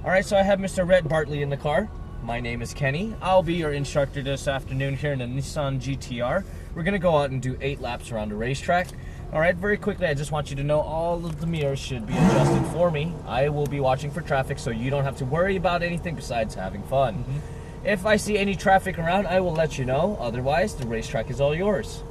Alright, so I have Mr. Rhett Bartley in the car. My name is Kenny. I'll be your instructor this afternoon here in the Nissan GTR. We're going to go out and do 8 laps around the racetrack. Alright, very quickly, I just want you to know all of the mirrors should be adjusted for me. I will be watching for traffic, so you don't have to worry about anything besides having fun. If I see any traffic around, I will let you know. Otherwise, the racetrack is all yours.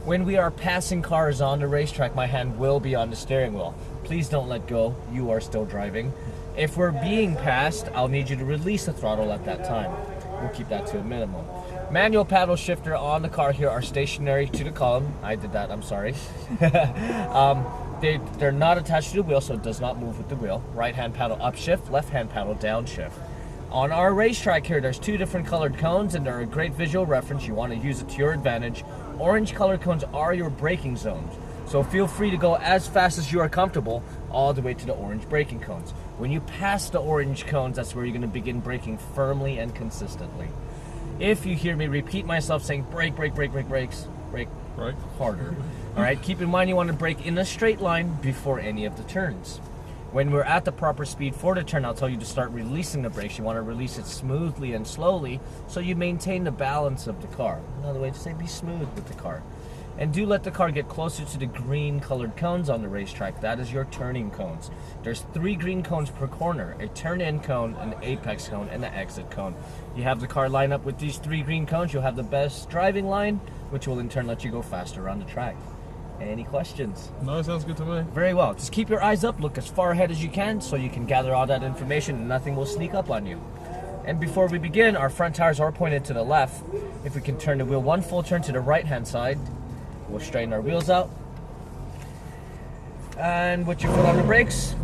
When we are passing cars on the racetrack, my hand will be on the steering wheel. Please don't let go. You are still driving. If we're being passed, I'll need you to release the throttle at that time. We'll keep that to a minimum. Manual paddle shifter on the car here are stationary to the column. I did that, I'm sorry. They're not attached to the wheel, so it does not move with the wheel. Right hand paddle upshift, left hand paddle downshift. On our racetrack here, there's 2 different colored cones, and they're a great visual reference. You want to use it to your advantage. Orange colored cones are your braking zones. So feel free to go as fast as you are comfortable all the way to the orange braking cones. When you pass the orange cones, that's where you're going to begin braking firmly and consistently. If you hear me repeat myself saying brake, brake, brake, brake, brakes, brake harder. Alright, keep in mind you want to brake in a straight line before any of the turns. When we're at the proper speed for the turn, I'll tell you to start releasing the brakes. You want to release it smoothly and slowly so you maintain the balance of the car. Another way to say be smooth with the car. And do let the car get closer to the green colored cones on the racetrack. That is your turning cones. There's 3 green cones per corner, a turn-in cone, an apex cone, and an exit cone. You have the car line up with these 3 green cones, you'll have the best driving line, which will in turn let you go faster around the track. Any questions? No, sounds good to me. Very well. Just keep your eyes up, look as far ahead as you can so you can gather all that information and nothing will sneak up on you. And before we begin, our front tires are pointed to the left. If we can turn the wheel 1 full turn to the right-hand side, we'll straighten our wheels out. And with your foot on the brakes,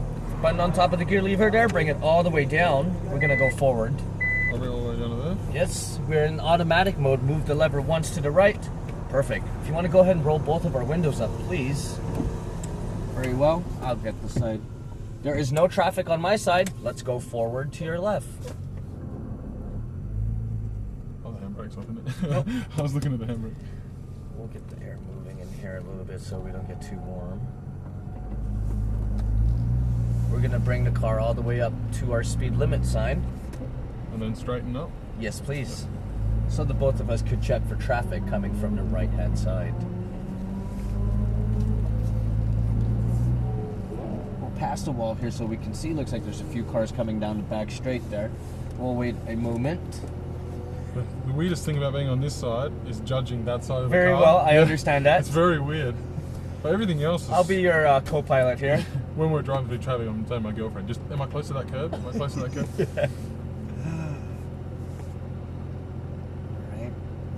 button on top of the gear lever there, bring it all the way down. We're going to go forward. I'll bring it all the way down to there? Yes, we're in automatic mode. Move the lever once to the right. Perfect. If you want to go ahead and roll both of our windows up, please. Very well. I'll get the side. There is no traffic on my side. Let's go forward to your left. Oh, the handbrake's off, isn't it? Nope. I was looking at the handbrake. We'll get the air moving in here a little bit so we don't get too warm. We're going to bring the car all the way up to our speed limit sign. And then straighten up? Yes, please. So the both of us could check for traffic coming from the right-hand side. We'll pass the wall here so we can see. Looks like there's a few cars coming down the back straight there. We'll wait a moment. The weirdest thing about being on this side is judging that side of the car. Very well, I understand that. It's very weird. But everything else is... I'll be your co-pilot here. When we're driving through traffic, I'm telling my girlfriend, just, am I close to that curb? Am I close to that curb? Alright.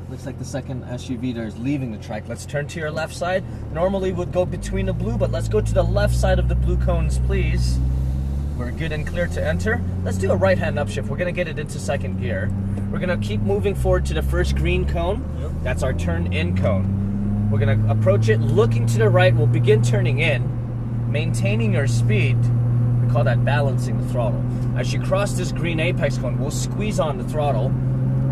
Looks like the second SUV there is leaving the track. Let's turn to your left side. Normally we'd go between the blue, but let's go to the left side of the blue cones, please. We're good and clear to enter. Let's do a right-hand upshift. We're going to get it into second gear. We're going to keep moving forward to the first green cone. Yep. That's our turn-in cone. We're going to approach it, looking to the right. We'll begin turning in, maintaining your speed. We call that balancing the throttle. As you cross this green apex cone, we'll squeeze on the throttle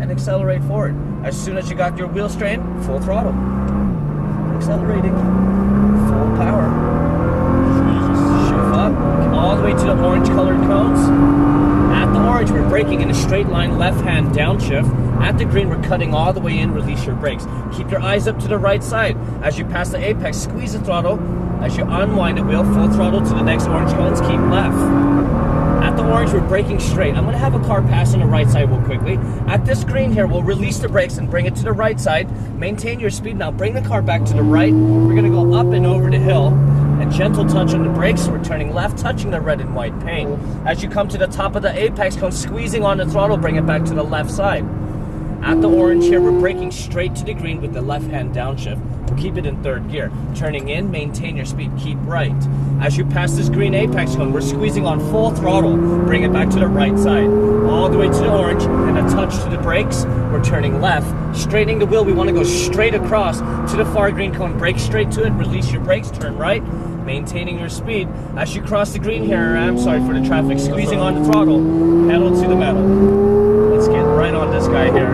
and accelerate forward. As soon as you got your wheel straightened, full throttle. Accelerating. Full power. Shift up, all the way to the orange colored cones. At the orange, we're braking in a straight line, left hand downshift. At the green, we're cutting all the way in, release your brakes. Keep your eyes up to the right side. As you pass the apex, squeeze the throttle. As you unwind the wheel, full throttle to the next orange cones, keep left. At the orange, we're braking straight. I'm gonna have a car pass on the right side real quickly. At this green here, we'll release the brakes and bring it to the right side. Maintain your speed now, bring the car back to the right. We're gonna go up and over the hill. A gentle touch on the brakes, we're turning left, touching the red and white paint. As you come to the top of the apex cone, squeezing on the throttle, bring it back to the left side. At the orange here, we're braking straight to the green with the left-hand downshift. We'll keep it in third gear. Turning in, maintain your speed, keep right. As you pass this green apex cone, we're squeezing on full throttle. Bring it back to the right side. All the way to the orange, and a touch to the brakes. We're turning left. Straightening the wheel, we want to go straight across to the far green cone. Brake straight to it, release your brakes, turn right. Maintaining your speed. As you cross the green here, I'm sorry for the traffic, squeezing on the throttle, pedal to the metal. Let's get right on this guy here.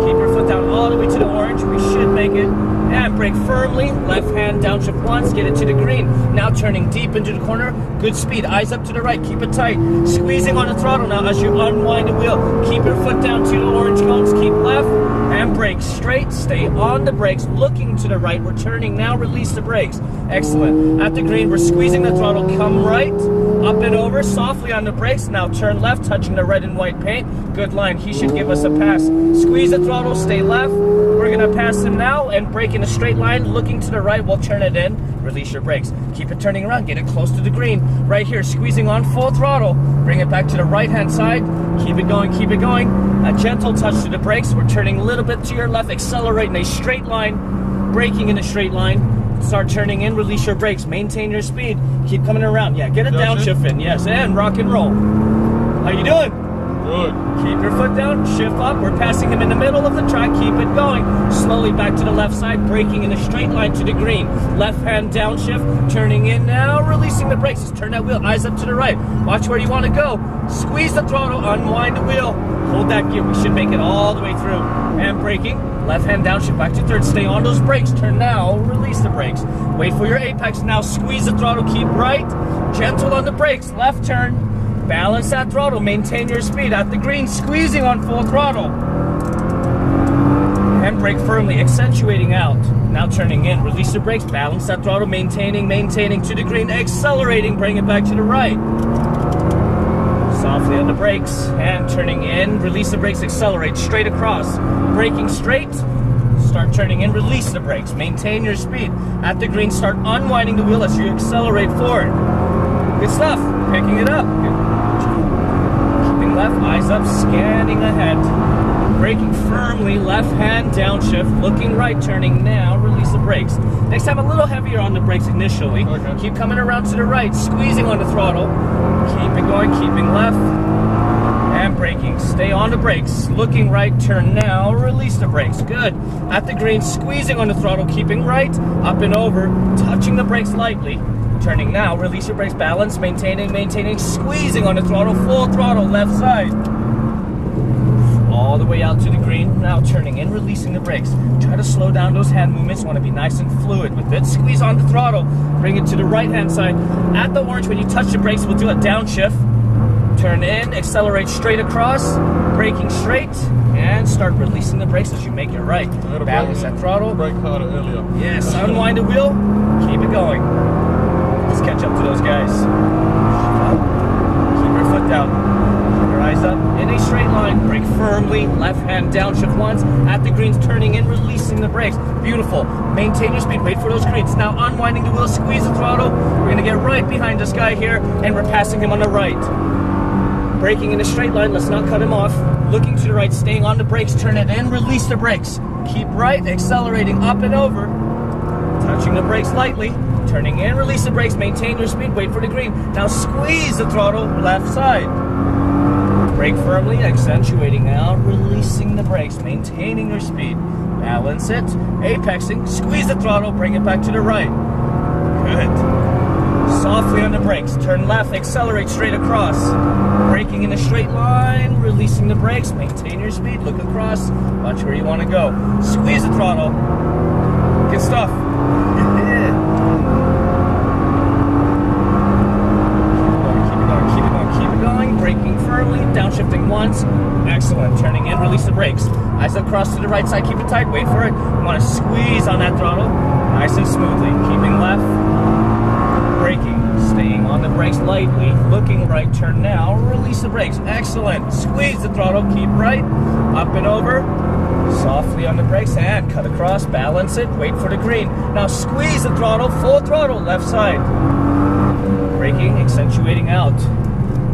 Keep your foot down all the way to the orange. We should make it. and brake firmly. Left hand downshift once, get it to the green. Now turning deep into the corner. Good speed, eyes up to the right, keep it tight. Squeezing on the throttle now as you unwind the wheel. Keep your foot down to the orange cones, keep left, and brake straight. Stay on the brakes, looking to the right. We're turning now, release the brakes. Excellent. At the green, we're squeezing the throttle, come right, up and over, softly on the brakes. Now turn left, touching the red and white paint. Good line, he should give us a pass. Squeeze the throttle, stay left. We're gonna pass him now and brake in a straight line, looking to the right. We'll turn it in, release your brakes. Keep it turning around, get it close to the green. Right here, squeezing on full throttle. Bring it back to the right-hand side. Keep it going, keep it going. A gentle touch to the brakes. We're turning a little bit to your left, accelerate in a straight line, braking in a straight line. Start turning in, release your brakes, maintain your speed. Keep coming around, yeah, get a downshift in, yes, and rock and roll. How you doing? Good. Keep your foot down, shift up. We're passing him in the middle of the track. Keep it going. Slowly back to the left side, braking in a straight line to the green. Left hand downshift, turning in now, releasing the brakes. Just turn that wheel, eyes up to the right. Watch where you want to go. Squeeze the throttle, unwind the wheel. Hold that gear. We should make it all the way through. And braking. Left hand downshift back to third. Stay on those brakes. Turn now, release the brakes. Wait for your apex. Now squeeze the throttle, keep right. Gentle on the brakes. Left turn. Balance that throttle, maintain your speed. At the green, squeezing on full throttle. And brake firmly, accentuating out. Now turning in, release the brakes, balance that throttle, maintaining to the green, accelerating, bring it back to the right. Softly on the brakes, and turning in, release the brakes, accelerate, straight across. Braking straight, start turning in, release the brakes, maintain your speed. At the green, start unwinding the wheel as you accelerate forward. Good stuff, picking it up. Keeping left, eyes up, scanning ahead. Braking firmly, left hand downshift, looking right, turning now, release the brakes. Next time a little heavier on the brakes initially. Okay. Keep coming around to the right, squeezing on the throttle. Keep it going, keeping left, and braking. Stay on the brakes, looking right, turn now, release the brakes. Good. At the green, squeezing on the throttle, keeping right, up and over, touching the brakes lightly. Turning now, release your brakes, balance, maintaining, squeezing on the throttle, full throttle, left side. All the way out to the green, now turning in, releasing the brakes. Try to slow down those hand movements, want to be nice and fluid with it. Squeeze on the throttle, bring it to the right hand side. At the orange, when you touch the brakes, we'll do a downshift. Turn in, accelerate straight across, braking straight, and start releasing the brakes as you make it right. Balance that throttle. Brake harder earlier. Yes, unwind the wheel, keep it going. Let's catch up to those guys. Keep your foot down. Keep your eyes up. In a straight line. Brake firmly. Left hand downshift once. At the greens, turning in, releasing the brakes. Beautiful. Maintain your speed. Wait for those greens. Now unwinding the wheel. Squeeze the throttle. We're going to get right behind this guy here, and we're passing him on the right. Braking in a straight line. Let's not cut him off. Looking to the right. Staying on the brakes. Turn it in. Release the brakes. Keep right. Accelerating up and over. Touching the brakes lightly. Turning in, release the brakes, maintain your speed, wait for the green. Now squeeze the throttle, left side. Brake firmly, accentuating now, releasing the brakes, maintaining your speed. Balance it, apexing, squeeze the throttle, bring it back to the right. Good. Softly on the brakes, turn left, accelerate straight across. Braking in a straight line, releasing the brakes, maintain your speed, look across, watch where you want to go. Squeeze the throttle. Good stuff. Braking firmly, downshifting once. Excellent. Turning in, release the brakes. Eyes across to the right side, keep it tight, wait for it. You want to squeeze on that throttle, nice and smoothly. Keeping left, braking, staying on the brakes lightly, looking right, turn now, release the brakes. Excellent. Squeeze the throttle, keep right, up and over. Softly on the brakes and cut across, balance it, wait for the green. Now squeeze the throttle, full throttle, left side. Braking, accentuating out.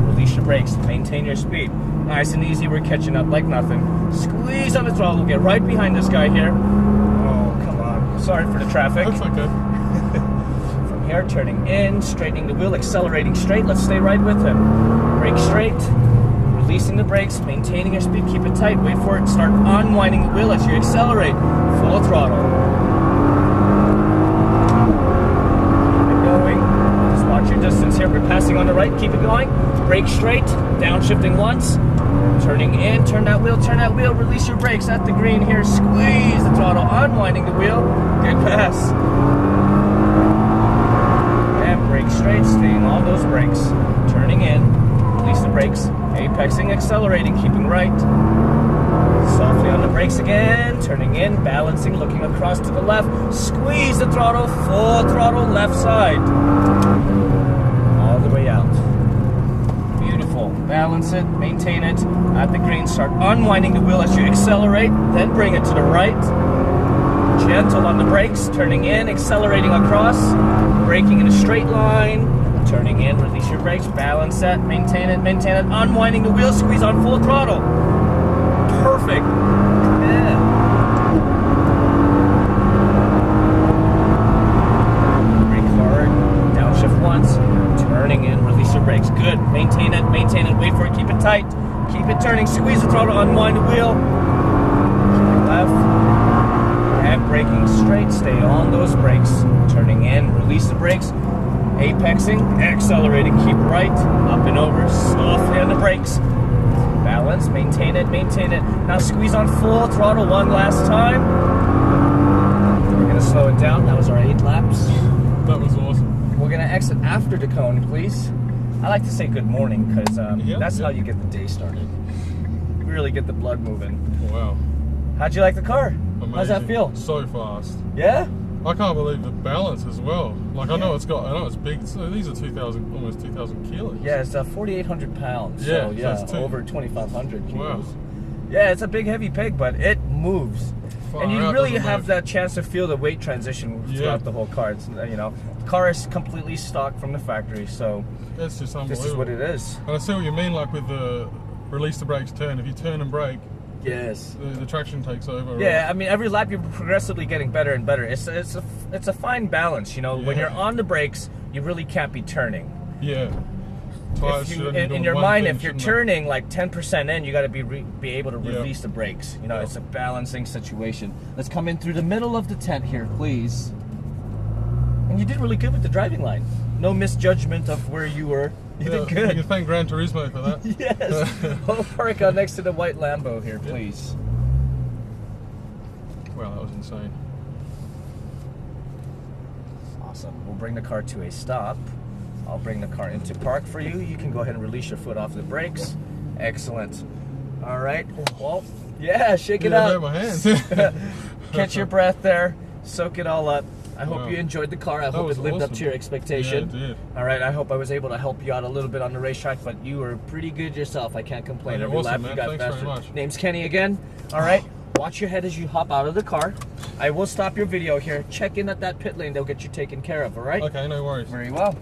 Release your brakes, maintain your speed. Nice and easy, we're catching up like nothing. Squeeze on the throttle, get right behind this guy here. Oh, come on. Sorry for the traffic. That's okay. From here, turning in, straightening the wheel, accelerating straight. Let's stay right with him. Brake straight, releasing the brakes, maintaining your speed, keep it tight, wait for it, start unwinding the wheel as you accelerate. Full throttle. Watch your distance here. We're passing on the right. Keep it going. Brake straight. Downshifting once. Turning in, turn that wheel, release your brakes at the green here, squeeze the throttle, unwinding the wheel, good pass. And brake straight, staying on those brakes. Turning in, release the brakes, apexing, accelerating, keeping right. Softly on the brakes again, turning in, balancing, looking across to the left, squeeze the throttle, full throttle, left side. All the way out. Beautiful. Balance it, maintain it. At the green, start unwinding the wheel as you accelerate, then bring it to the right. Gentle on the brakes, turning in, accelerating across, braking in a straight line, turning in, release your brakes, balance that, maintain it, unwinding the wheel, squeeze on full throttle. Perfect. Yeah. Brake hard, downshift once, turning in, release your brakes. Good. Maintain it, wait for it, keep it tight. Keep it turning, squeeze the throttle, unwind the wheel. Keep it left. And braking straight, stay on those brakes. Turning in, release the brakes. Apexing, accelerating, keep right, up and over, softly on the brakes. Balance, maintain it. Now squeeze on full throttle one last time. We're gonna slow it down. That was our 8 laps. That was awesome. We're gonna exit after the cone, please. I like to say good morning because that's how you get the day started. Really get the blood moving. Wow. How'd you like the car? Amazing. How's that feel? So fast. Yeah? I can't believe the balance as well. Like I know it's big. So these are almost 2,000 kilos. Yeah, it's 4,800 pounds. Yeah, So yeah, that's over 2,500 kilos. Wow. Yeah, it's a big heavy pig, but it moves. Far And you out, really doesn't have move. that chance to feel the weight transition throughout the whole car. It's, the car is completely stock from the factory, so It's just unbelievable. this is what it is. And I see what you mean, like with the release the brakes turn. If you turn and brake, Yes. the traction takes over. Yeah, right? I mean, every lap you're progressively getting better and better. It's a fine balance, When Yeah. you're on the brakes, you really can't be turning. Yeah. If Tires you, should only do in your one mind, thing, if you're shouldn't they? turning like 10% in, you got to be able to Yeah. release the brakes. Yeah. It's a balancing situation. Let's come in through the middle of the tent here, please. And you did really good with the driving line. No misjudgment of where you were. You did You good. can thank Gran Turismo for that. Yes. We'll park out next to the white Lambo here, please. Wow, that was insane. Awesome. We'll bring the car to a stop. I'll bring the car into park for you. You can go ahead and release your foot off the brakes. Excellent. All right. Well, yeah, shake it Yeah, I out. hurt my hands. Catch your breath there. Soak it all up. I hope Wow. you enjoyed the car. I hope it was lived up awesome. to your expectation. Yeah, it did. All right. I hope I was able to help you out a little bit on the racetrack, but you were pretty good yourself. I can't complain. Yeah, Every awesome, lap man. you got Thanks very faster. much. Name's Kenny again. All right. Watch your head as you hop out of the car. I will stop your video here. Check in at that pit lane. They'll get you taken care of. All right. Okay, no worries. Very well.